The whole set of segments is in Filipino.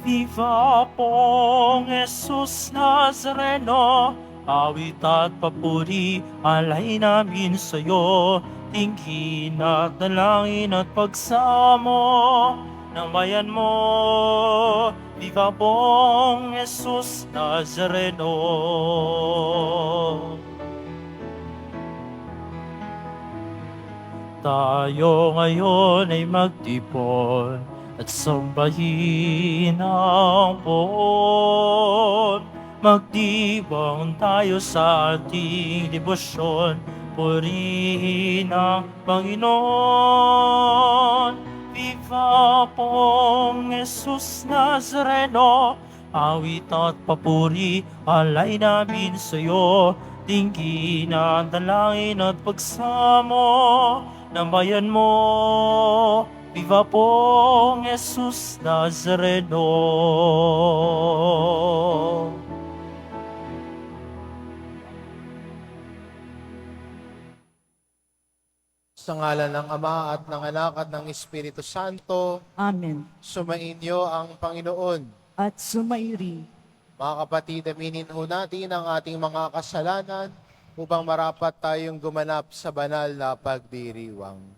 Viva pong Jesus Nazareno, awit at papuri, alay namin sa'yo. Tingin at dalangin at pagsamo ng bayan mo. Viva pong Jesus Nazareno. Tayo ngayon ay magtipon at sambahin ang poon. Magdiwang tayo sa ating debosyon, purihin ang Panginoon. Viva pong Jesus Nazareno, awit at papuri, alay namin sa'yo. Tingin ang dalangin at pagsamo ng bayan mo. Viva pong Jesus Nazareno. Sa ngalan ng Ama at ng Anak at ng Espiritu Santo, Amen. sumainyo ang Panginoon. At sumairi, Mga kapatid, aminin ho natin ang ating mga kasalanan upang marapat tayong gumanap sa banal na pagdiriwang.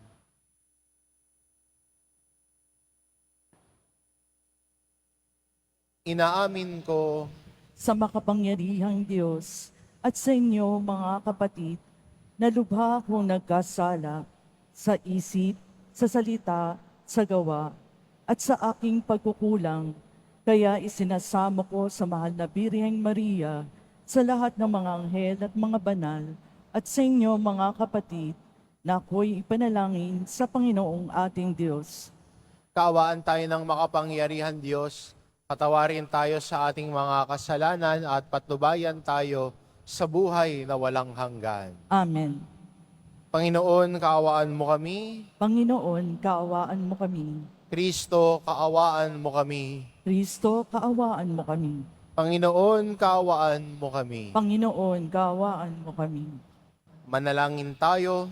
Inaamin ko sa makapangyarihang Diyos at sa inyo mga kapatid, na lubha akong nagkasala sa isip, sa salita, sa gawa, at sa aking pagkukulang. Kaya isinasamo ko sa mahal na Birheng Maria, sa lahat ng mga anghel at mga banal, at sa inyo mga kapatid, na ako'y ipanalangin sa Panginoong ating Diyos. kaawaan tayo ng makapangyarihan Diyos, patawarin tayo sa ating mga kasalanan at patnubayan tayo sa buhay na walang hanggan. Amen. Panginoon, kaawaan mo kami. Panginoon, kaawaan mo kami. Kristo, kaawaan mo kami. Kristo, kaawaan mo kami. Panginoon, kaawaan mo kami. Panginoon, kaawaan mo kami. Manalangin tayo.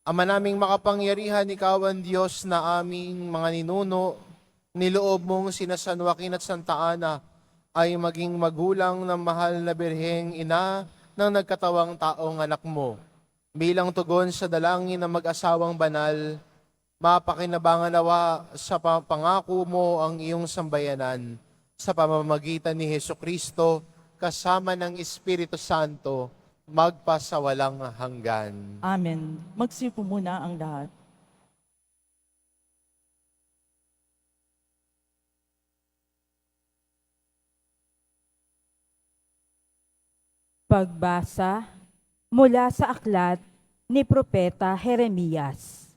Ama naming makapangyarihan, ikaw ang Diyos na aming mga ninuno, niloob mong sina San Joaquin at Santa Ana ay maging magulang ng mahal na Birheng Ina ng nagkatawang taong anak mo. Bilang tugon sa dalangin ng mag-asawang banal, mapakinabangan nawa sa pangako mo ang iyong sambayanan sa pamamagitan ni Hesukristo kasama ng Espiritu Santo magpasawalang hanggan. Amen. Magsipo muna ang lahat. Pagbasa mula sa aklat ni Propeta Jeremias.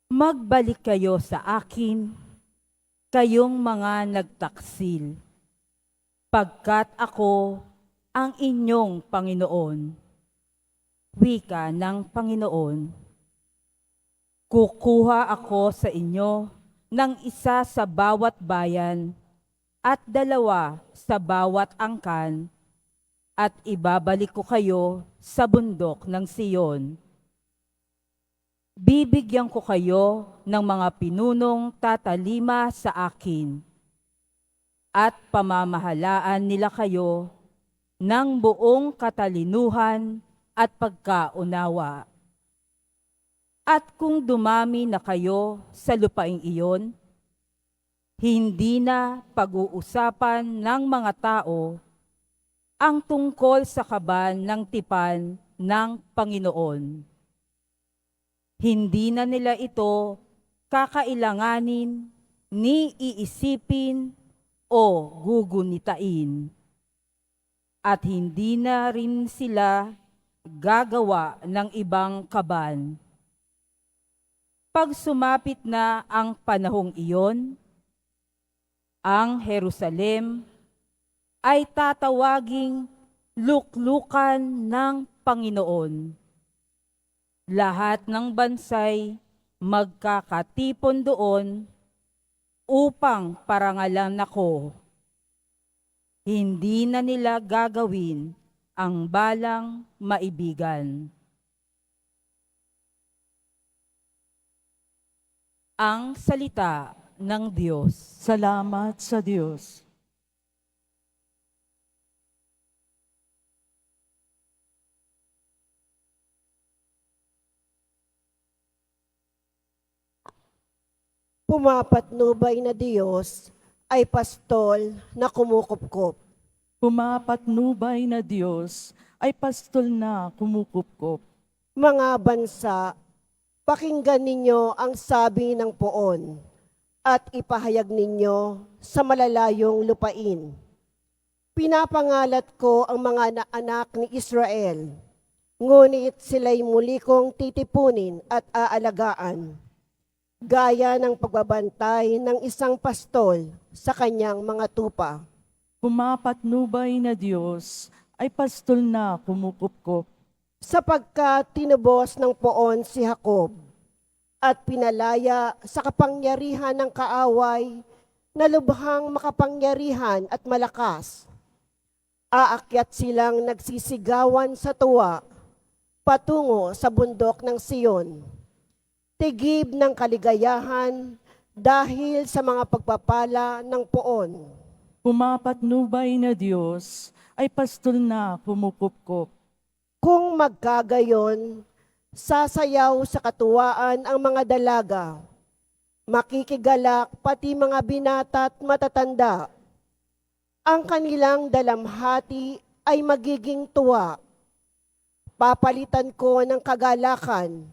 Magbalik kayo sa akin, kayong mga nagtaksil, pagkat ako ang inyong Panginoon. Wika ng Panginoon. Kukuha ako sa inyo ng isa sa bawat bayan at dalawa sa bawat angkan, at ibabalik ko kayo sa bundok ng Siyon. Bibigyan ko kayo ng mga pinunong tatalima sa akin, at pamamahalaan nila kayo ng buong katalinuhan at pagkaunawa. At kung dumami na kayo sa lupaing iyon, hindi na pag-uusapan ng mga tao ang tungkol sa kaban ng tipan ng Panginoon. Hindi na nila ito kakailanganin ni iisipin o gugunitain. At hindi na rin sila gagawa ng ibang kaban. Pag sumapit na ang panahong iyon, ang Jerusalem ay tatawaging luklukan ng Panginoon. Lahat ng bansay magkakatipon doon upang parangalan ako. Hindi na nila gagawin ang balang maibigan. ang salita ng Diyos. Salamat sa Diyos. Pumapatnubay na Diyos ay pastol na kumukupkop. Pumapatnubay na Diyos ay pastol na kumukupkop. Mga bansa, pakinggan ninyo ang sabi ng poon at ipahayag ninyo sa malalayong lupain. Pinapangalat ko ang mga anak ni Israel, ngunit sila'y muli kong titipunin at aalagaan, gaya ng pagbabantay ng isang pastol sa kanyang mga tupa. Pumapatnubay na Diyos ay pastol na kumukupkop. Sapagkat tinubos ng poon si Jacob at pinalaya sa kapangyarihan ng kaaway na lubhang makapangyarihan at malakas. Aakyat silang nagsisigawan sa tuwa patungo sa bundok ng Siyon. Tigib ng kaligayahan dahil sa mga pagpapala ng poon. Pumapatnubay na Diyos ay pastol na kumukupkop. Kung magkagayon, sasayaw sa katuwaan ang mga dalaga, makikigalak pati mga binata at matatanda. Ang kanilang dalamhati ay magiging tuwa. Papalitan ko ng kagalakan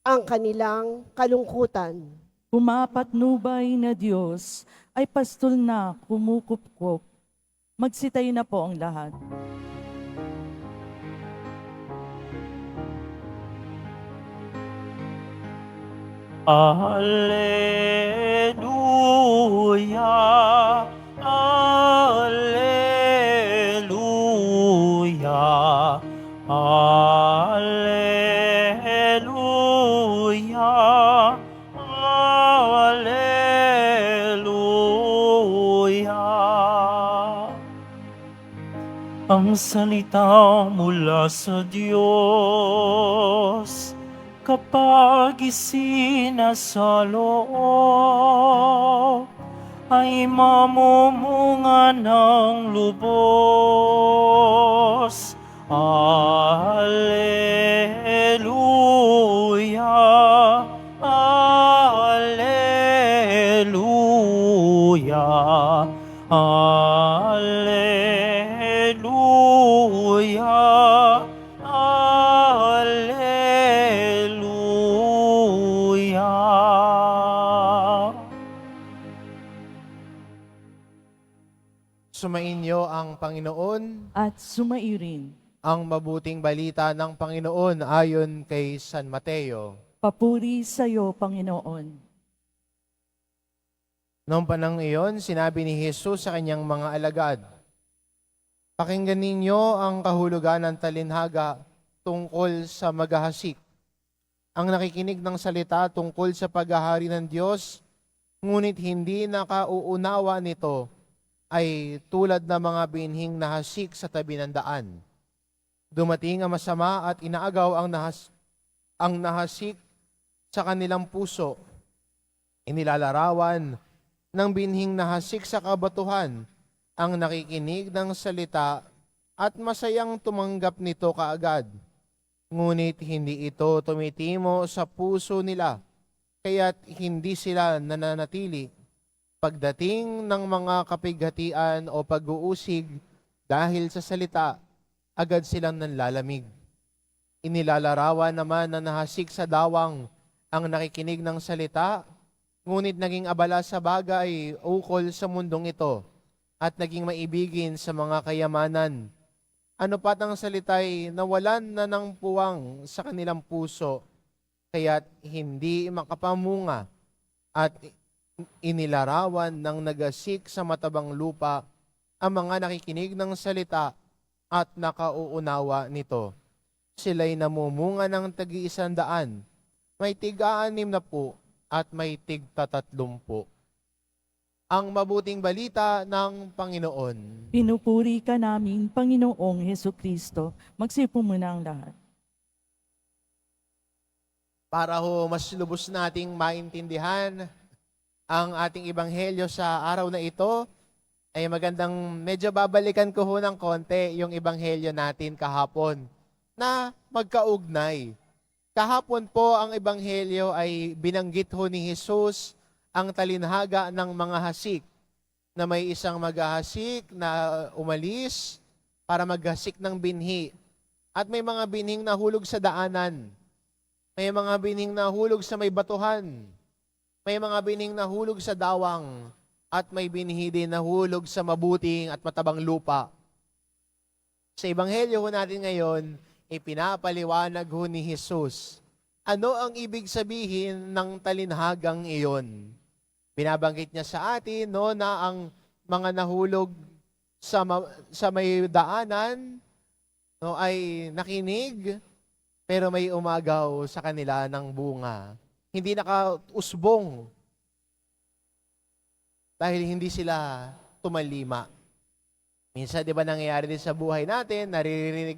ang kanilang kalungkutan. Pumapatnubay na Diyos ay pastol na kumukupkop. Magsitayo na po ang lahat. Alleluia, alleluia, alleluia, alleluia. Ang salita mula sa Diyos, kapag isinasalo, ay mamumunga ng lubos. Alleluia, alleluia, alleluia, alleluia. Sumainyo ang Panginoon, At sumairin. ang mabuting balita ng Panginoon ayon kay San Mateo. Papuri sa iyo, Panginoon. Noong panahon iyon, sinabi ni Jesus sa kanyang mga alagad, "Pakinggan ninyo ang kahulugan ng talinhaga tungkol sa maghahasik. Ang nakikinig ng salita tungkol sa paghahari ng Diyos, ngunit hindi nakauunawa nito, ay tulad ng mga binhing nahasik sa tabi ng daan. Dumating ang masama at inaagaw ang nahasik sa kanilang puso. Inilalarawan ng binhing nahasik sa kabatuhan ang nakikinig ng salita at masayang tumanggap nito kaagad. Ngunit hindi ito tumitimo sa puso nila, kaya't hindi sila nananatili. Pagdating ng mga kapighatian o pag-uusig dahil sa salita, agad silang nanlalamig. Inilalarawan naman na nahasik sa dawang ang nakikinig ng salita, ngunit naging abala sa bagay ukol sa mundong ito at naging maibigin sa mga kayamanan. Ano pat ang salita'y nawalan na ng puwang sa kanilang puso, kaya't hindi makapamunga at inilarawan ng nagasik sa matabang lupa ang mga nakikinig ng salita at nakauunawa nito. Sila'y namumunga ng tag-100, may tig-60 at may tig-30. Ang mabuting balita ng Panginoon. Pinupuri ka namin, Panginoong Hesus Kristo. Magsipo muna ang lahat. para ho mas lubos nating maintindihan ang ating ebanghelyo sa araw na ito, ay magandang medyo babalikan ko ho ng konti yung ebanghelyo natin kahapon na magkaugnay. Kahapon po ang ebanghelyo ay binanggit ho ni Jesus ang talinhaga ng mga hasik, na may isang maghahasik na umalis para maghasik ng binhi. At may mga binhing nahulog sa daanan. May mga binhing nahulog sa may batuhan. May mga binhing nahulog sa dawang. At may binhi din nahulog sa mabuting at matabang lupa. Sa ebanghelyo ho natin ngayon, ipinapaliwanag ho ni Jesus. Ano ang ibig sabihin ng talinhagang iyon? Binabanggit niya sa atin na ang mga nahulog sa may daanan ay nakinig, pero may umagaw sa kanila ng bunga. Hindi nakausbong dahil hindi sila tumalima. Minsan, di ba nangyayari din sa buhay natin,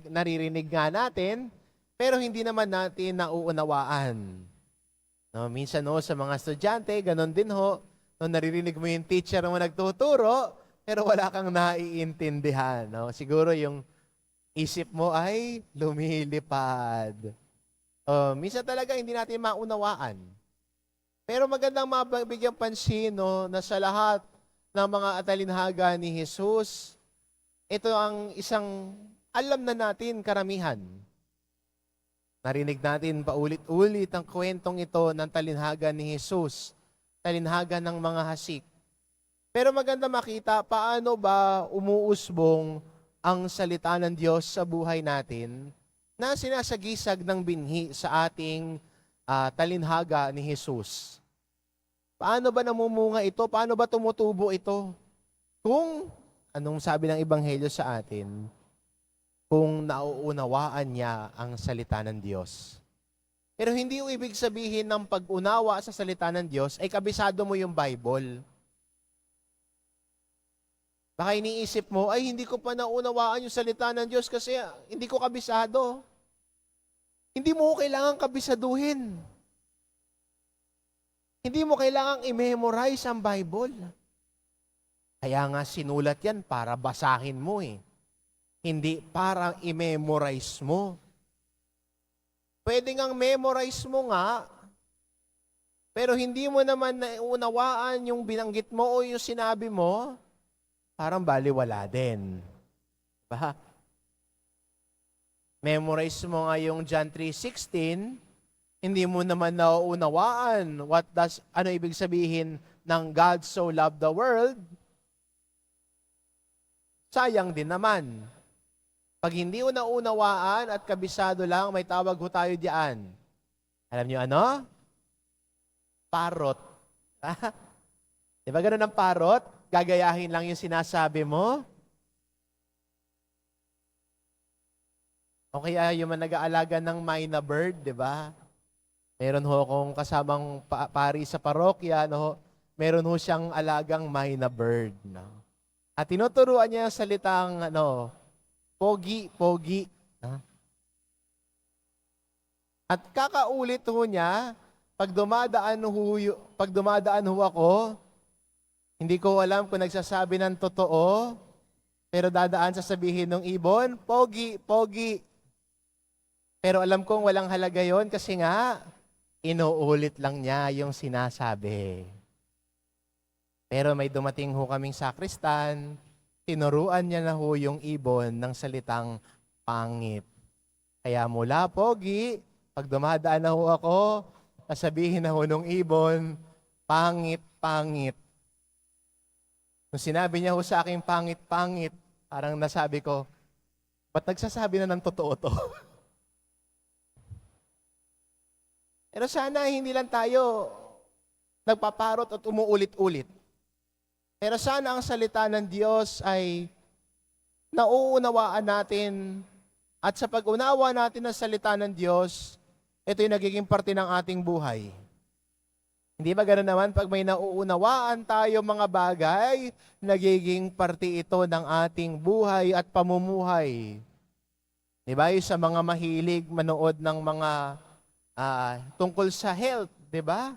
naririnig nga natin, pero hindi naman natin nauunawaan. Minsan sa mga estudyante, ganon din ho, naririnig mo yung teacher mo nagtuturo, pero wala kang naiintindihan. Siguro yung isip mo ay lumilipad. Minsan talaga hindi natin maunawaan. Pero magandang mabigyang pansin na sa lahat ng mga atalinhaga ni Jesus, ito ang isang alam na natin karamihan. Narinig natin paulit-ulit ang kwentong ito ng talinhaga ni Jesus, talinhaga ng mga hasik. Pero maganda makita paano ba umuusbong ang salita ng Diyos sa buhay natin na sinasagisag ng binhi sa ating talinhaga ni Jesus. Paano ba namumunga ito? Paano ba tumutubo ito? Kung anong sabi ng Ebanghelyo sa atin, kung nauunawaan niya ang salita ng Diyos. Pero hindi ibig sabihin ng pag-unawa sa salita ng Diyos ay kabisado mo yung Bible. Baka iniisip mo, ay hindi ko pa naunawaan yung salita ng Diyos kasi hindi ko kabisado. Hindi mo kailangang kabisaduhin. Hindi mo kailangang i-memorize ang Bible. Kaya nga sinulat yan para basahin mo Hindi para i-memorize mo. Pwede ngang memorize mo nga, pero hindi mo naman naunawaan yung binanggit mo o yung sinabi mo, parang baliwala din. Diba? Memorize mo nga yung John 3:16, hindi mo naman nauunawaan ano ibig sabihin ng God so loved the world, sayang din naman. Pag hindi mo naunawaan at kabisado lang, may tawag ho tayo diyan. Alam niyo ano? Parot. Di ba ganun ang parot? Gagayahin lang yung sinasabi mo? O kaya yung nag-aalaga ng myna bird, di ba? Meron ho akong kasamang pari sa parokya, meron ho siyang alagang myna bird. At tinuturuan niya ang salitang, pogi, pogi. At kakaulit ho niya, pag dumadaan ho ako, hindi ko alam kung nagsasabi ng totoo, pero dadaan sasabihin ng ibon, pogi, pogi. Pero alam kong walang halaga yon kasi nga, inuulit lang niya yung sinasabi. Pero may dumating ho kaming sakristan, tinuruan niya na ho yung ibon ng salitang pangit. Kaya mula pogi, pag dumadaan na ho ako, sasabihin na ho nung ibon, pangit, pangit. Nung sinabi niya ho sa akin, pangit, pangit, parang nasabi ko, ba't nagsasabi na ng totoo to? Pero sana hindi lang tayo nagpaparot at umuulit-ulit. Pero sana ang salita ng Diyos ay nauunawaan natin at sa pag-unawa natin ng salita ng Diyos, ito yung nagiging parte ng ating buhay. Hindi ba ganoon naman pag may nauunawaan tayo mga bagay, nagiging parte ito ng ating buhay at pamumuhay. Di ba? Yung sa mga mahilig manood ng mga tungkol sa health, di ba?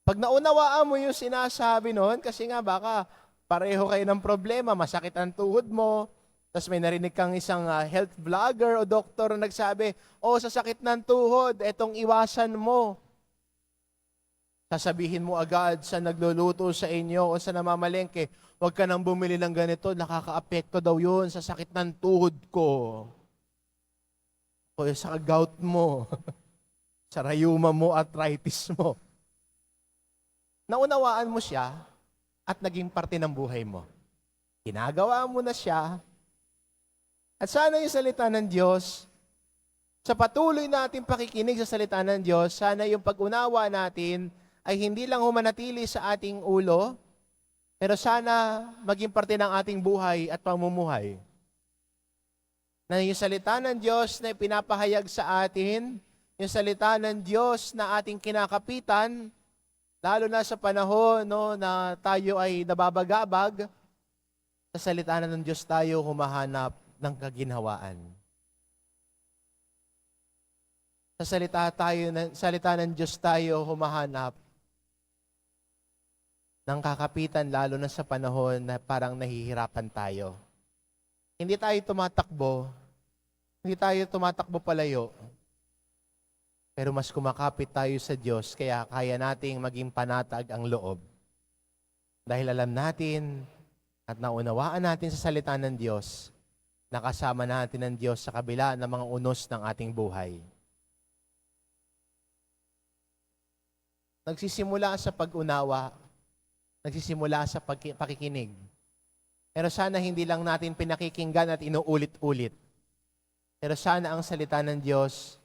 Pag naunawaan mo yung sinasabi noon, kasi nga baka pareho kayo ng problema, masakit ang tuhod mo, tapos may narinig kang isang health vlogger o doktor na nagsabi, sa sakit ng tuhod, etong iwasan mo. Sasabihin mo agad sa nagluluto sa inyo o sa namamalengke, huwag ka nang bumili ng ganito, nakakaapekto daw yun sa sakit ng tuhod ko. O sa gout mo, sa rayuma mo, arthritis mo. Naunawaan mo siya at naging parte ng buhay mo. Ginagawa mo na siya. At sana yung salita ng Diyos, sa patuloy nating pakikinig sa salita ng Diyos, sana yung pag-unawa natin ay hindi lang humanatili sa ating ulo, pero sana maging parte ng ating buhay at pamumuhay. Na yung salita ng Diyos na pinapahayag sa atin, yung salita ng Diyos na ating kinakapitan, lalo na sa panahon na tayo ay nababagabag, sa salita ng Diyos tayo humahanap ng kaginhawaan. Sa salita ng Diyos tayo humahanap ng kakapitan, lalo na sa panahon na parang nahihirapan tayo. Hindi tayo tumatakbo palayo, pero mas kumakapit tayo sa Diyos, kaya kaya nating maging panatag ang loob. Dahil alam natin at naunawaan natin sa salita ng Diyos, nakasama natin ang Diyos sa kabila ng mga unos ng ating buhay. Nagsisimula sa pag-unawa, nagsisimula sa pakikinig. Pero sana hindi lang natin pinakikinggan at inuulit-ulit. Pero sana ang salita ng Diyos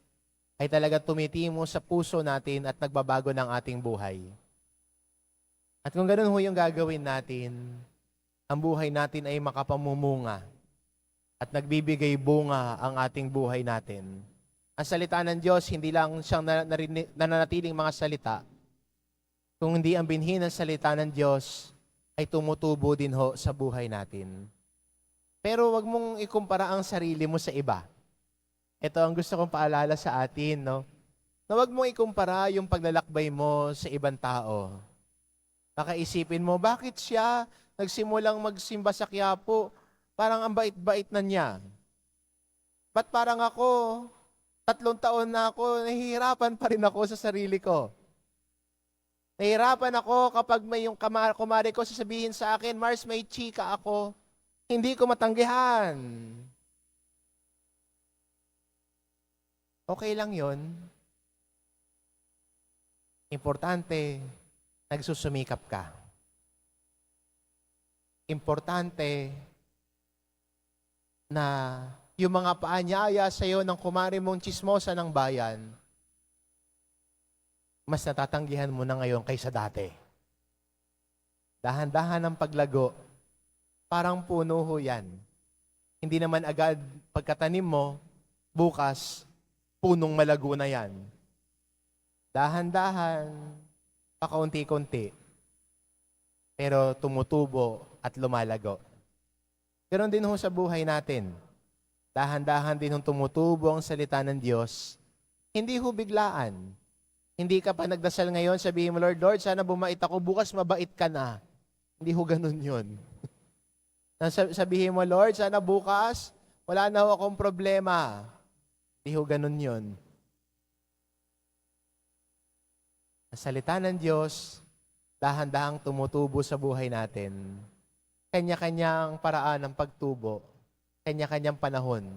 ay talaga tumitimo sa puso natin at nagbabago ng ating buhay. At kung ganun ho yung gagawin natin, ang buhay natin ay makapamumunga at nagbibigay bunga ang ating buhay natin. Ang salita ng Diyos, hindi lang siyang nananatiling mga salita, kung hindi ang binhi ng salita ng Diyos ay tumutubo din ho sa buhay natin. Pero wag mong ikumpara ang sarili mo sa iba. Ito ang gusto kong paalala sa atin, no? Na wag mong ikumpara yung paglalakbay mo sa ibang tao. Baka isipin mo, bakit siya nagsimulang magsimba sa Quiapo? Parang ang bait-bait na niya. Ba't parang ako, 3 taon na ako, nahihirapan pa rin ako sa sarili ko. Nahihirapan ako kapag may yung kumare ko sasabihin sa akin, Mars, may chika ako. Hindi ko matanggihan. Okay lang yon. Importante, nagsusumikap ka. Importante na yung mga paanyaya sa iyo ng kumare mong chismosa ng bayan, mas natatanggihan mo na ngayon kaysa dati. Dahan-dahan ng paglago, parang puno ho yan. Hindi naman agad pagkatanim mo, bukas, punong malago na yan. Dahan-dahan, pakaunti-kunti, pero tumutubo at lumalago. Ganon din ho sa buhay natin. Dahan-dahan din hong tumutubo ang salita ng Diyos. Hindi ho biglaan. Hindi ka pa nagdasal ngayon, sabihin mo, Lord, sana bumait ako, bukas mabait ka na. Hindi ho ganun yun. Sabihin mo, Lord, sana bukas, wala na ho akong problema. Hindi ho ganun yun. Ang salita ng Diyos, dahan-dahang tumutubo sa buhay natin. Kanya-kanyang paraan ng pagtubo, kanya-kanyang panahon,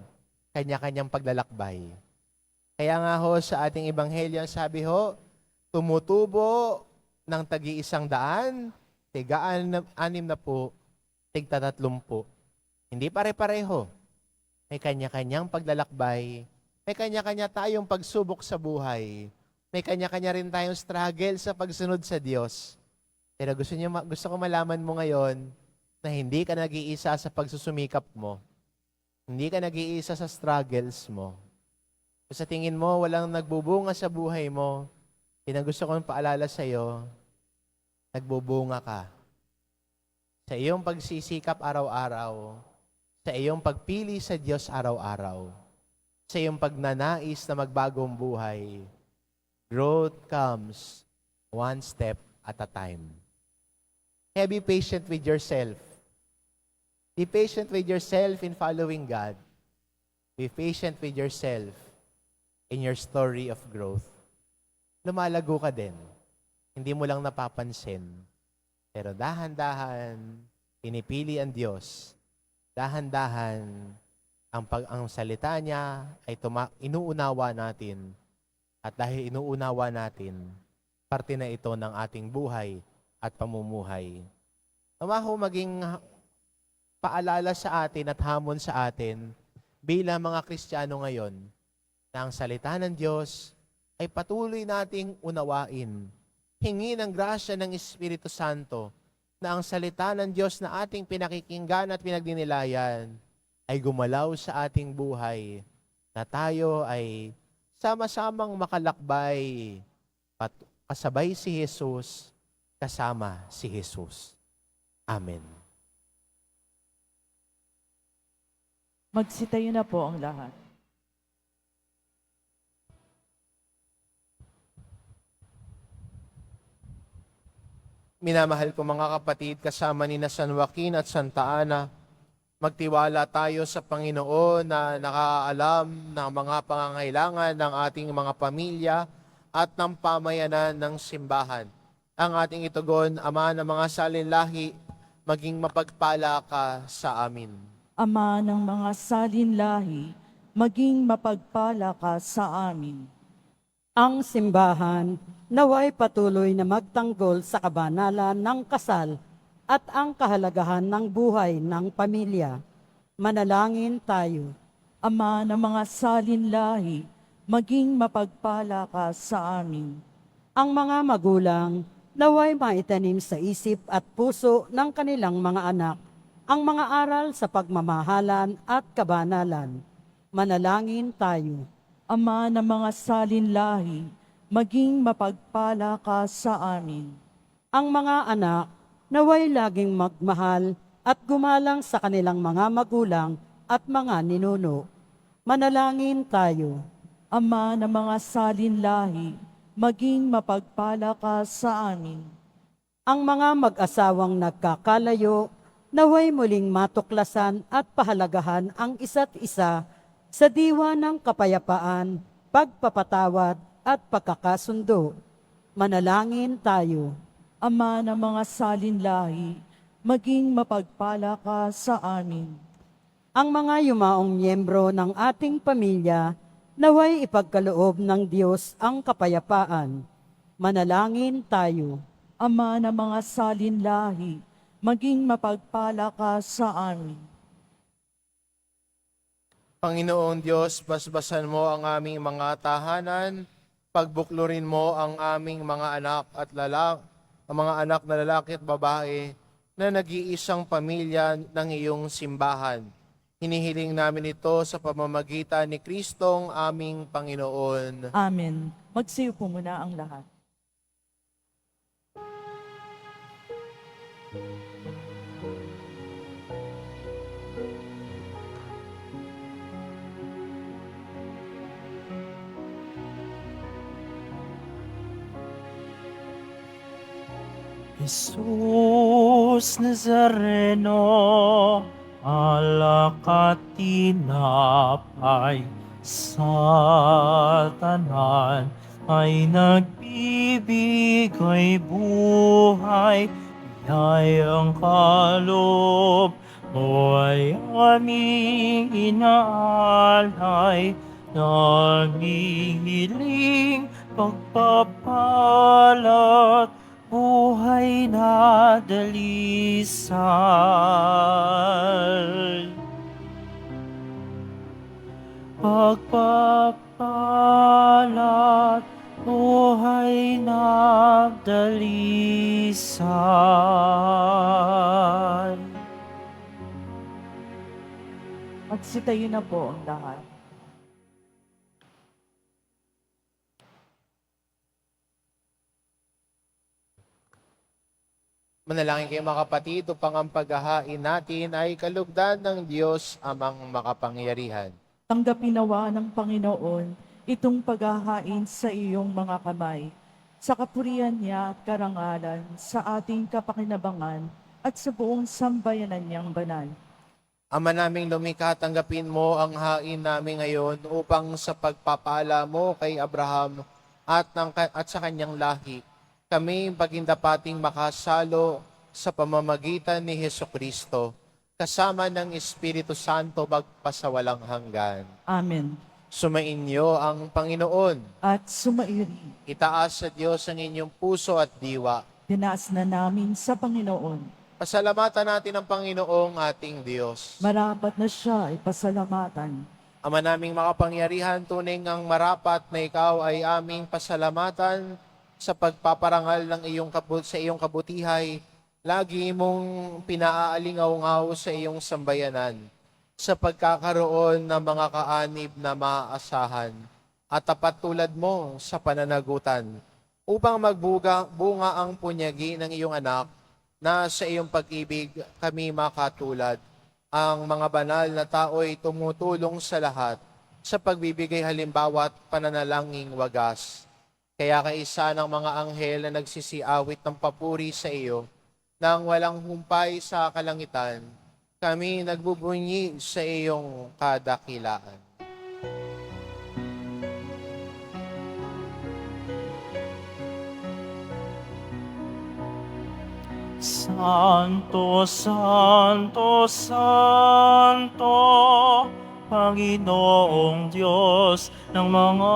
kanya-kanyang paglalakbay. Kaya nga ho sa ating ebanghelyo, sabi ho, tumutubo ng tagi-100, tig-60, tig-30. Hindi pare-pareho. May kanya-kanyang paglalakbay, may kanya-kanya tayong pagsubok sa buhay, may kanya-kanya rin tayong struggle sa pagsunod sa Diyos. Pero gusto ko malaman mo ngayon na hindi ka nag-iisa sa pagsusumikap mo. Hindi ka nag-iisa sa struggles mo. Kung sa tingin mo, walang nagbubunga sa buhay mo, gusto kong paalala sa iyo, nagbubunga ka. Sa iyong pagsisikap araw-araw, sa iyong pagpili sa Diyos araw-araw. sa iyong pagnanais na magbagong buhay. Growth comes one step at a time. Kaya be patient with yourself. Be patient with yourself in following God. Be patient with yourself in your story of growth. Lumalago ka din. Hindi mo lang napapansin. Pero dahan-dahan, pinipili ang Diyos. Dahan-dahan, ang salita niya ay inuunawa natin. At dahil inuunawa natin, parte na ito ng ating buhay at pamumuhay. Nawa maging paalala sa atin at hamon sa atin bilang mga Kristiyano ngayon na ang salita ng Diyos ay patuloy nating unawain. Hingi ng grasya ng Espiritu Santo na ang salita ng Diyos na ating pinakikinggan at pinagdinilayan ay gumalaw sa ating buhay, na tayo ay sama-samang makalakbay, kasabay si Jesus, kasama si Jesus. Amen. Magsitayo na po ang lahat. Minamahal ko mga kapatid, kasama ni na San Joaquin at Santa Ana, magtiwala tayo sa Panginoon na nakaalam ng mga pangangailangan ng ating mga pamilya at ng pamayanan ng simbahan. Ang ating itugon, Ama ng mga salinlahi, maging mapagpala ka sa amin. Ama ng mga salinlahi, maging mapagpala ka sa amin. Ang simbahan naway patuloy na magtanggol sa kabanalan ng kasal at ang kahalagahan ng buhay ng pamilya. Manalangin tayo. Ama ng mga salinlahi, maging mapagpala ka sa amin. Ang mga magulang naway maitanim sa isip at puso ng kanilang mga anak ang mga aral sa pagmamahalan at kabanalan. Manalangin tayo. Ama ng mga salinlahi, maging mapagpala ka sa amin. Ang mga anak naway laging magmahal at gumalang sa kanilang mga magulang at mga ninuno. Manalangin tayo. Ama ng mga salinlahi, maging mapagpala ka sa amin. Ang mga mag-asawang nagkakalayo naway muling matuklasan at pahalagahan ang isa't isa sa diwa ng kapayapaan, pagpapatawad at pagkakasundo. Manalangin tayo. Ama ng mga salinlahi, maging mapagpala ka sa amin. Ang mga yumaong miyembro ng ating pamilya naway ipagkaloob ng Diyos ang kapayapaan. Manalangin tayo. Ama ng mga salinlahi, maging mapagpala ka sa amin. Panginoong Diyos, basbasan mo ang aming mga tahanan, pagbuklurin mo ang aming mga anak na lalaki at babae na nag-iisang pamilya ng iyong simbahan. Hinihiling namin ito sa pamamagitan ni Kristong aming Panginoon. Amen. Magsiyo po muna ang lahat. Jesus Nazareno, alak at tinapay, sa tanan ay nagbibigay buhay, biyayang kaloob mo ay aming inaalay, naghihiling pagpapalat, buhay na dalisay. Pagpapalat, buhay na dalisay. Magsitayo na po ang lahat. Manalangin kayo mga kapatid upang ang paghahain natin ay kalugdan ng Diyos amang makapangyarihan. Tanggapin nawa ng Panginoon itong paghahain sa iyong mga kamay, sa kapurihan niya at karangalan, sa ating kapakinabangan at sa buong sambayanan niyang banal. Ama naming lumikha, tanggapin mo ang hain namin ngayon upang sa pagpapala mo kay Abraham at sa kanyang lahi, kami pagindapating makasalo sa pamamagitan ni Heso Kristo, kasama ng Espiritu Santo magpasawalang hanggan. Amen. Sumainyo ang Panginoon. At sumairi, Itaas sa Diyos ang inyong puso at diwa. tinaas na namin sa Panginoon. Pasalamatan natin ang Panginoong ating Diyos. Marapat na siya ay pasalamatan. Ama naming makapangyarihan, tunay ngang marapat na ikaw ay aming pasalamatan sa pagpaparangal ng sa iyong kabutihay. Lagi mong pinaaalingaw-ngaw sa iyong sambayanan sa pagkakaroon ng mga kaanib na maaasahan at tapat tulad mo sa pananagutan upang bunga ang punyagi ng iyong anak na sa iyong pag-ibig kami makatulad. Ang mga banal na tao'y tumutulong sa lahat sa pagbibigay halimbawa at pananalangin wagas. Kaya kaisa ng mga anghel na nagsisiawit ng papuri sa iyo, nang walang humpay sa kalangitan, kami nagbubunyi sa iyong kadakilaan. Santo, Santo, Santo, Panginoong Diyos ng mga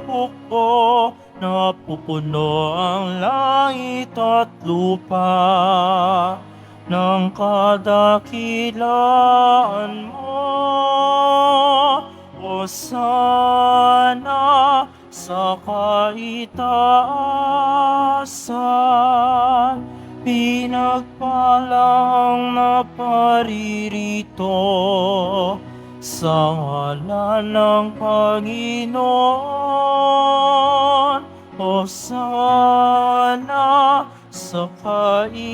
hukbo, napupuno ang langit at lupa ng kadakilaan mo. Hosana sa kaitaasan, pinagpalang naparirito sa ngalan ng Panginoon. Hosana sa kaitaasan.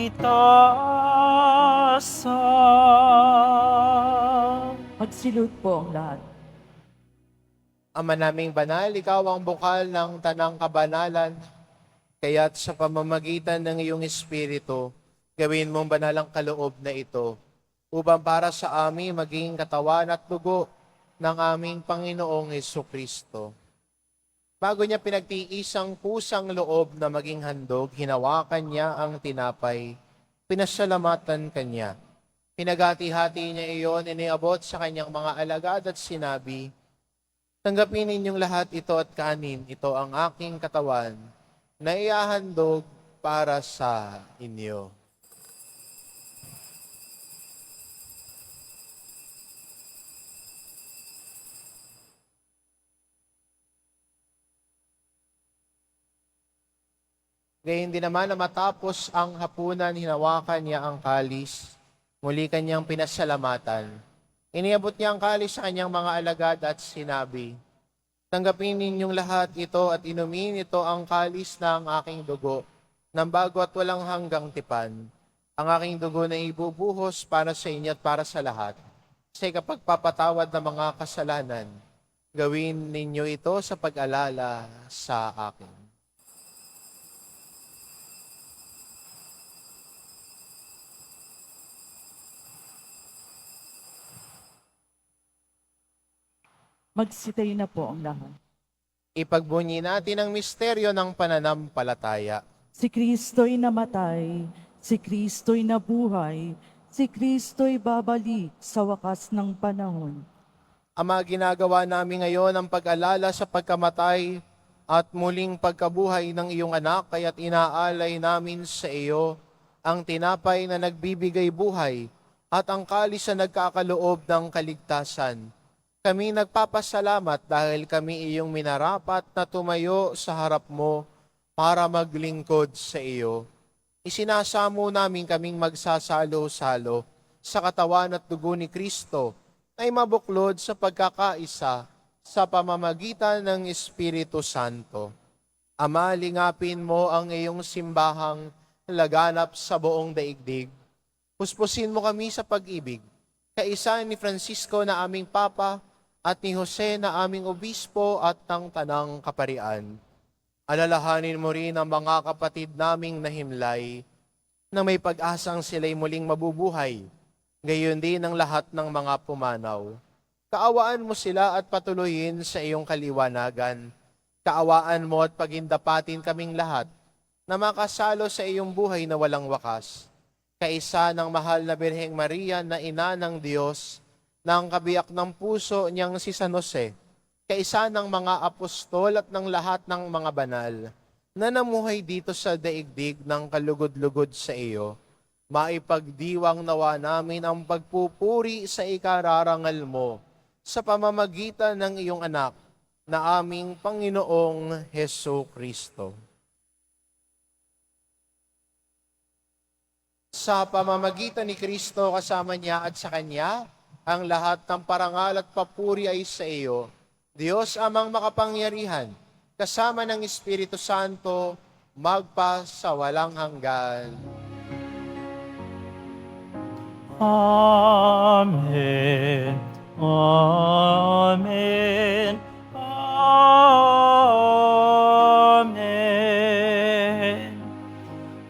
Magsilot po ang lahat. Ama naming banal, ikaw ang bukal ng tanang kabanalan, kaya't sa pamamagitan ng iyong Espiritu, gawin mong banalang kaloob na ito, upang para sa amin maging katawan at dugo ng aming Panginoong Jesucristo. Bago niya pinagtiis ang pusang loob na maging handog, hinawakan niya ang tinapay, pinasalamatan kanya. Pinagati-hati niya iyon, iniabot sa kanyang mga alagad at sinabi, "Tanggapin ninyong lahat ito at kanin, ito ang aking katawan, na iahandog para sa inyo." Gayun din naman na matapos ang hapunan, hinawakan niya ang kalis, muli kanyang pinasalamatan. Iniabot niya ang kalis sa kanyang mga alagad at sinabi, "Tanggapin ninyong lahat ito at inumin ito ang kalis ng aking dugo, ng bago at walang hanggang tipan. Ang aking dugo na ibubuhos para sa inyo at para sa lahat. Sa ikapagpapatawad ng mga kasalanan, gawin ninyo ito sa pag-alala sa akin." Magsitayo na po ang lahat. Ipagbunyi natin ang misteryo ng pananampalataya. Si Kristo'y namatay, si Kristo'y nabuhay, si Kristo'y babalik sa wakas ng panahon. Ama, ginagawa namin ngayon ang pag-alala sa pagkamatay at muling pagkabuhay ng iyong anak, kaya't inaalay namin sa iyo ang tinapay na nagbibigay buhay at ang kalis na nagkakaloob ng kaligtasan. Kami nagpapasalamat dahil kami iyong minarapat na tumayo sa harap mo para maglingkod sa iyo. Isinasamo namin kaming magsasalo-salo sa katawan at dugo ni Kristo ay mabuklod sa pagkakaisa sa pamamagitan ng Espiritu Santo. Ama, lingapin mo ang iyong simbahang laganap sa buong daigdig. Puspusin mo kami sa pag-ibig. Kaisa ni Francisco na aming Papa at ni Jose na aming obispo at ng tanang kaparian. Alalahanin mo rin ang mga kapatid naming nahimlay na may pag-asang sila'y muling mabubuhay, gayon din ang lahat ng mga pumanaw. Kaawaan mo sila at patuloyin sa iyong kaliwanagan. Kaawaan mo at pagindapatin kaming lahat na makasalo sa iyong buhay na walang wakas. Kaisa ng mahal na Birheng Maria na ina ng Diyos, ng kabiyak ng puso niyang si San Jose, kaisa ng mga apostol at ng lahat ng mga banal, na namuhay dito sa daigdig ng kalugod-lugod sa iyo, maipagdiwang nawa namin ang pagpupuri sa ikararangal mo sa pamamagitan ng iyong anak na aming Panginoong Heso Kristo. Sa pamamagitan ni Kristo kasama niya at sa Kanya, ang lahat ng parangal at papuri ay sa iyo, Diyos amang makapangyarihan, kasama ng Espiritu Santo, magpa sa walang hanggan. Amen. Amen. Amen.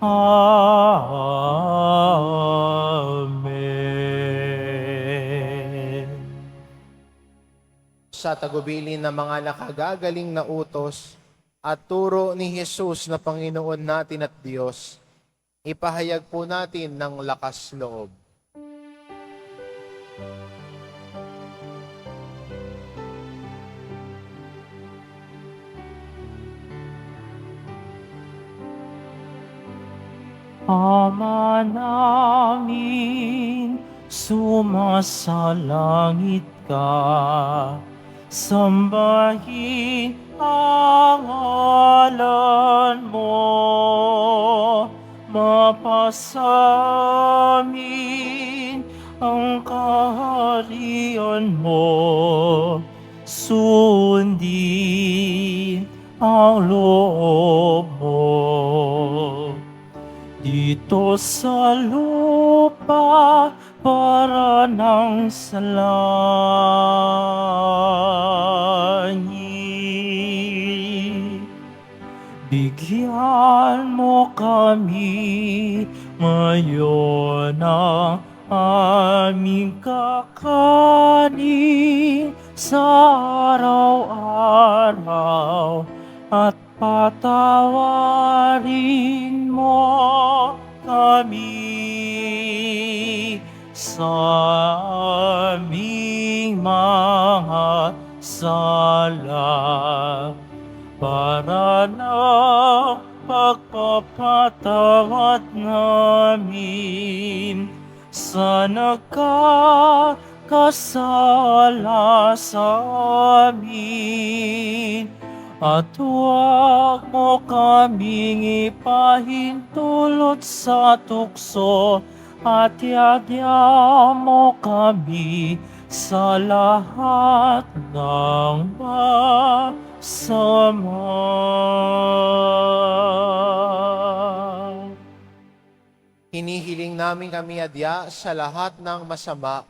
Amen. Sa tagubilin ng mga nakagagaling na utos at turo ni Jesus na Panginoon natin at Diyos, ipahayag po natin ng lakas loob. Ama namin, sumasalangit ka, sambahin ang ngalan mo, mapasamin ang kaharian mo, sundin ang loob mo. Dito sa lupa para ng sa langit. Bigyan mo kami ngayon ng aming kakanin sa araw-araw at patawarin mo kami sa aming mga sala para ng pagpapatawad namin sa nagkakasala sa amin. At huwag mo kaming ipahintulot sa tukso at yagya mo kami sa lahat ng masama. Hinihiling namin kami adya sa lahat ng masama,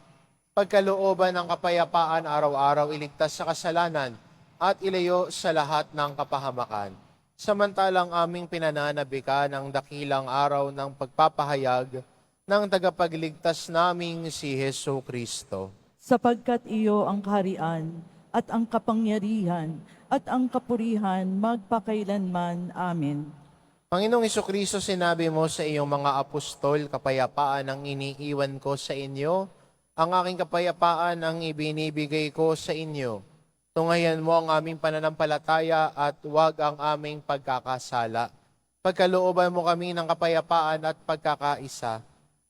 pagkalooban ng kapayapaan araw-araw iligtas sa kasalanan, at ilayo sa lahat ng kapahamakan. Samantalang aming pinananabika ng dakilang araw ng pagpapahayag ng tagapagligtas naming si Heso Kristo. Sapagkat iyo ang kaharian at ang kapangyarihan at ang kapurihan magpakailanman. Amen. Panginoong Hesukristo, sinabi mo sa iyong mga apostol, kapayapaan ang iniiwan ko sa inyo, ang aking kapayapaan ang ibinibigay ko sa inyo. Tungayan mo ang aming pananampalataya at huwag ang aming pagkakasala. Pagkalooban mo kami ng kapayapaan at pagkakaisa.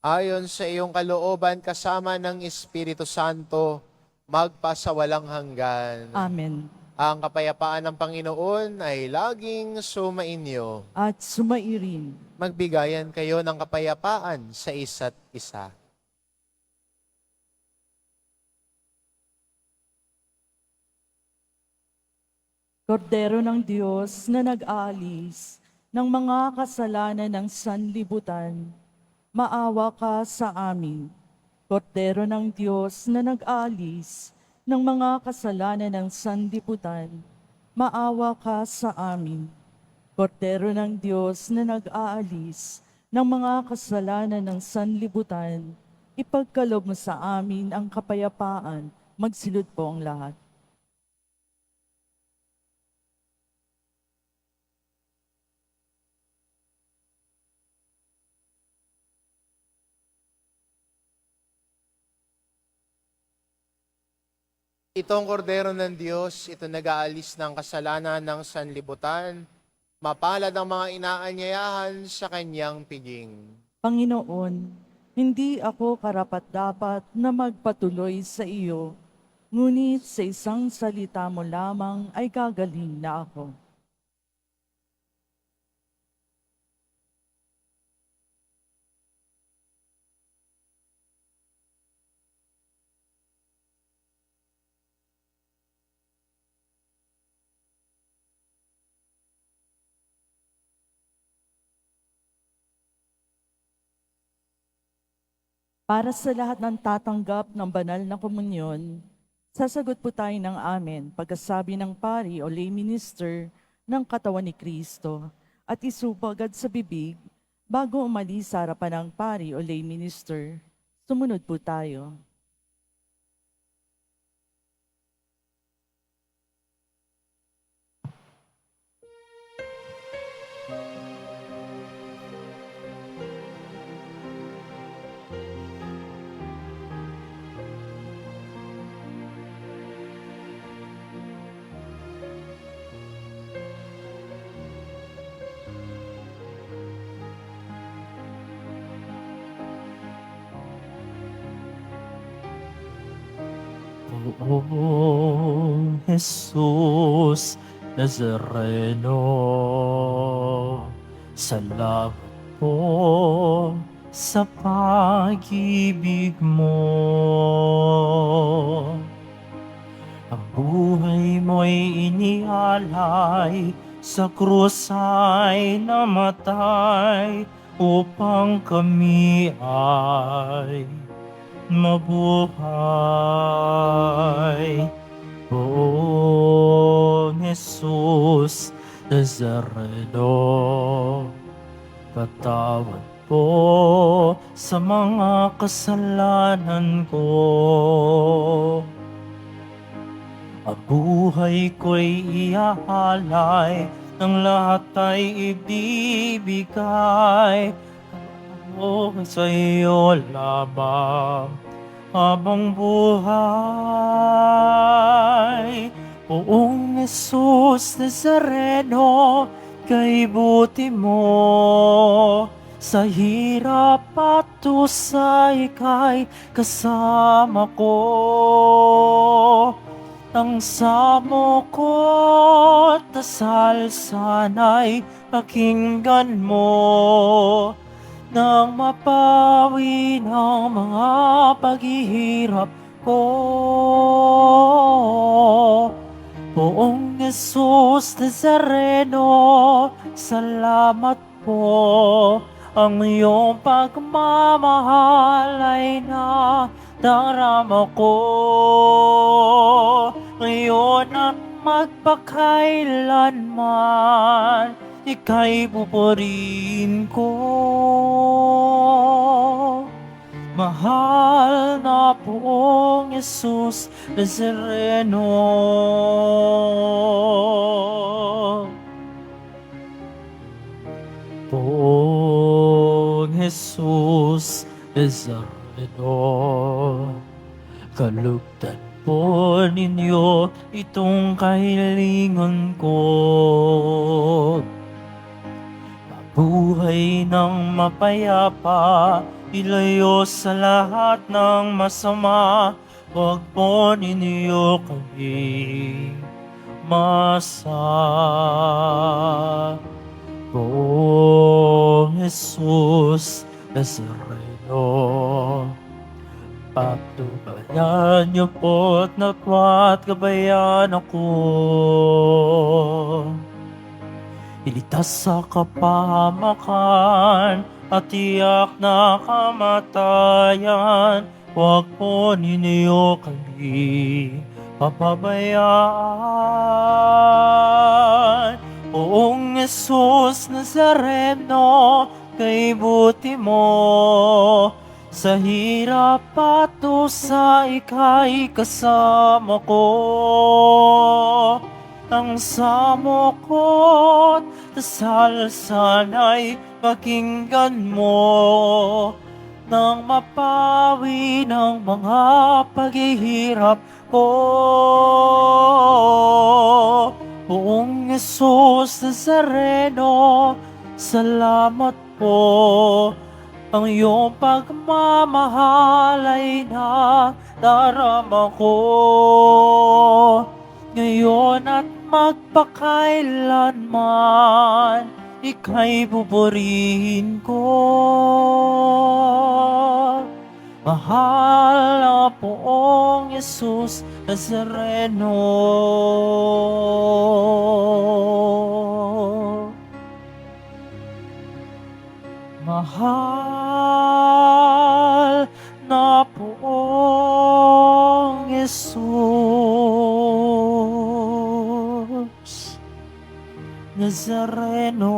Ayon sa iyong kalooban kasama ng Espiritu Santo, magpasawalang hanggan. Amen. Ang kapayapaan ng Panginoon ay laging sumainyo. At sumairin. Magbigayan kayo ng kapayapaan sa isa't isa. Kordero ng Diyos na nag-aalis ng mga kasalanan ng sanlibutan, maawa ka sa amin. Kordero ng Diyos na nag-aalis ng mga kasalanan ng sanlibutan, maawa ka sa amin. Kordero ng Diyos na nag-aalis ng mga kasalanan ng sanlibutan, ipagkaloob mo sa amin ang kapayapaan. Magsilod po ang lahat. Itong kordero ng Diyos, ito nag-aalis ng kasalanan ng sanlibutan. Mapalad ang mga inaanyayahan sa kanyang piging. Panginoon, hindi ako karapat-dapat na magpatuloy sa iyo, ngunit sa isang salita mo lamang ay gagaling na ako. Para sa lahat ng tatanggap ng banal na komunyon, sasagot po tayo ng amen pagkasabi ng pari o lay minister ng katawan ni Kristo at isupo agad sa bibig bago umalis sa harapan ng pari o lay minister. Sumunod po tayo. Poong Jesus Nazareno, salamat po sa pag-ibig mo. Ang buhay mo'y inialay, sa krus ay namatay, upang kami ay mabuhay. Poong Jesus Nazareno, patawad po sa mga kasalanan ko. Ang buhay ko'y iaalay, ng lahat ay ibibigay. O sa iyo lamang habang buhay. Poong Jesus Nazareno, kay buti mo, sa hirap at tusa ika'y kasama ko. Ang samo ko't dasal sana'y pakinggan mo, nang mapawi ng mga paghihirap ko. Poong Jesus Nazareno, salamat po. Ang iyong pagmamahal ay nadarama ko. Ngayon at magpakailanman, ika'y pupurihin ko. Mahal na Poong Jesus Nazareno. Poong Jesus Nazareno, kalugdan po ninyo itong kahilingan ko. Buhay ng mapayapa, ilayo sa lahat ng masama, huwag po ninyo kami masa. Poong Jesus Nazareno, patubayan niyo po at natwa't gabayan ako. Iligtas sa kapahamakan at tiyak na kamatayan, huwag po ninyo kami papabayaan. Poong Jesus Nazareno, kay buti mo. Sa hirap at dusa, ika'y kasama ko. Ang samo ko't dasal sana'y pakinggan mo, nang mapawi ng mga paghihirap ko. Buong Jesus Nazareno, salamat po. Ang iyong pagmamahal ay nadarama ko ngayon at magpakailanman, ika'y buburihin ko. Mahal na Poong Jesus Nazareno. Mahal na Poong Jesus Nazareno.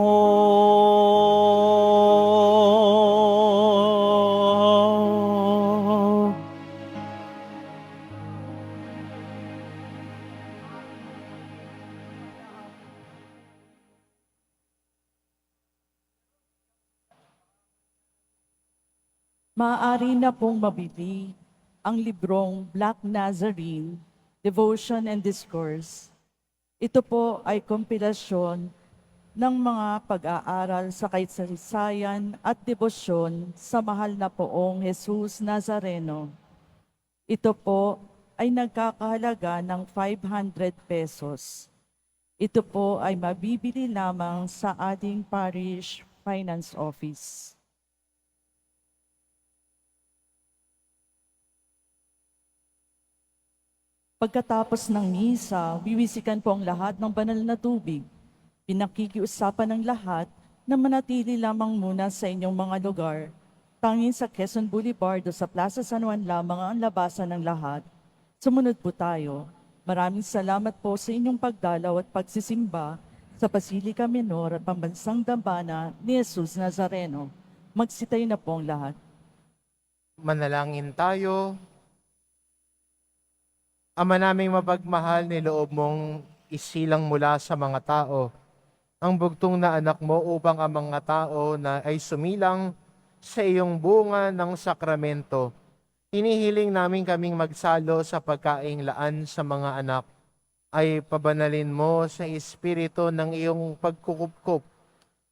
Maaari na pong mabili ang librong Black Nazarene, Devotion and Discourse. Ito po ay kompilasyon ng mga pag-aaral sa kaisaysayan at debosyon sa mahal na Poong Jesus Nazareno. Ito po ay nagkakahalaga ng 500 pesos. Ito po ay mabibili lamang sa ating Parish Finance Office. Pagkatapos ng misa, wiwisikan po ang lahat ng banal na tubig. Pinakikiusapan ng lahat na manatili lamang muna sa inyong mga lugar. Tanging sa Quezon Boulevard o sa Plaza San Juan lamang ang labasan ng lahat. Sumunod po tayo. Maraming salamat po sa inyong pagdalaw at pagsisimba sa Basilica Menor at Pambansang Dambana ni Jesus Nazareno. Magsitay na po ang lahat. Manalangin tayo. Ama naming mapagmahal, niloob mong isilang mula sa mga tao ang bugtong na anak mo upang ang mga tao na ay sumilang sa iyong bunga ng sakramento. Hinihiling namin kaming magsalo sa pagkainglaan sa mga anak ay pabanalin mo sa espiritu ng iyong pagkukupkup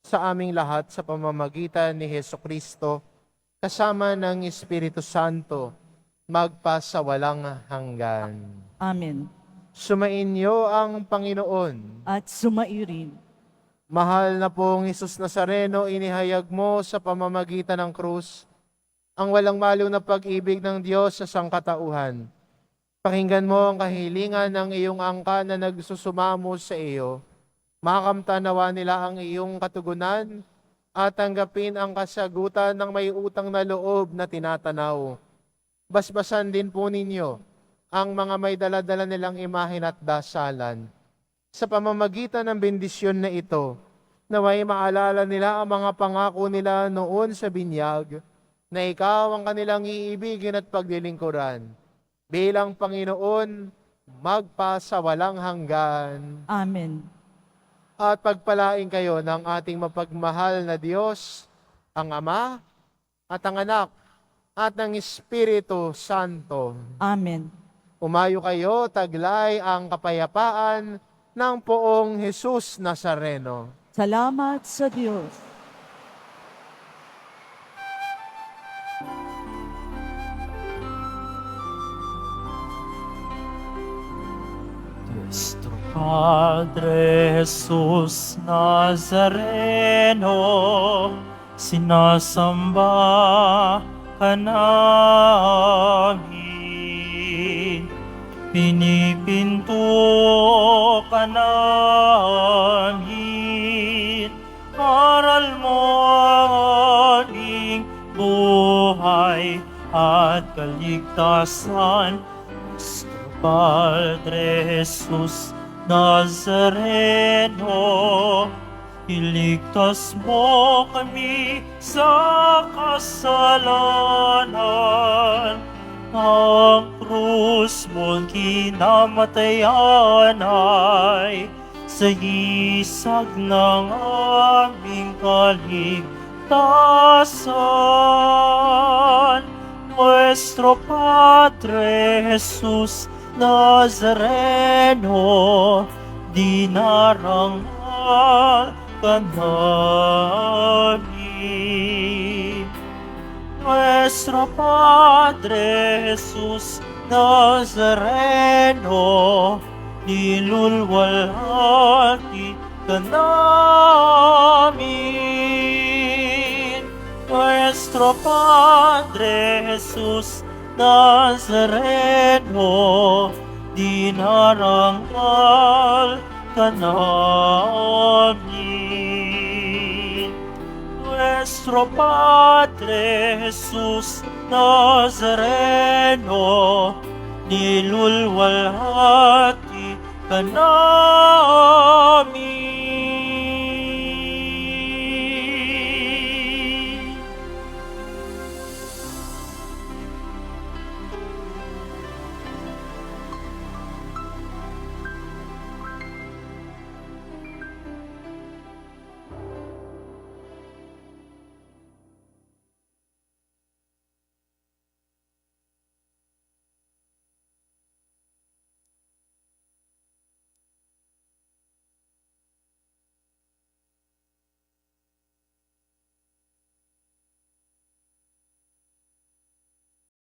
sa aming lahat sa pamamagitan ni Hesukristo kasama ng Espiritu Santo magpasawalang hanggan. Amen. Sumainyo ang Panginoon. At sumairin. Mahal na Poong Jesus Nazareno, inihayag mo sa pamamagitan ng krus ang walang malung na pag-ibig ng Diyos sa sangkatauhan. Pakinggan mo ang kahilingan ng iyong angka na nagsusumamo sa iyo. Makamtanawa nila ang iyong katugunan at tanggapin ang kasagutan ng may utang na loob na tinatanaw. Basbasan din po ninyo ang mga may daladala nilang imahen at dasalan. Sa pamamagitan ng bendisyon na ito, naway maalala nila ang mga pangako nila noon sa binyag, na ikaw ang kanilang iibigin at paglilingkuran. Bilang Panginoon, magpasawalang hanggan. Amen. At pagpalain kayo ng ating mapagmahal na Diyos, ang Ama at ang Anak, at ng Espiritu Santo. Amen. Umayo kayo, taglay ang kapayapaan ng Poong Jesus Nazareno. Salamat sa Diyos. Nuestro Padre Jesus Nazareno, sinasamba ka namin, pinipinto ka namin, aral mo ang aming buhay at kaligtasan. Nuestro Padre Jesus Nazareno, iligtas mo kami sa kasalanan. Ang krus mong kinamatayan ay sa isag ng aming kaligtasan. Nuestro Padre Jesus Nazareno, dinarangal ka namin. Nuestro Padre Jesus Nazareno, nilulwalhati ka namin. Nuestro Padre Jesus Nazareno, dinarangal ka namin. Nuestro Padre Jesus Nazareno, nilulwalhati ka namin.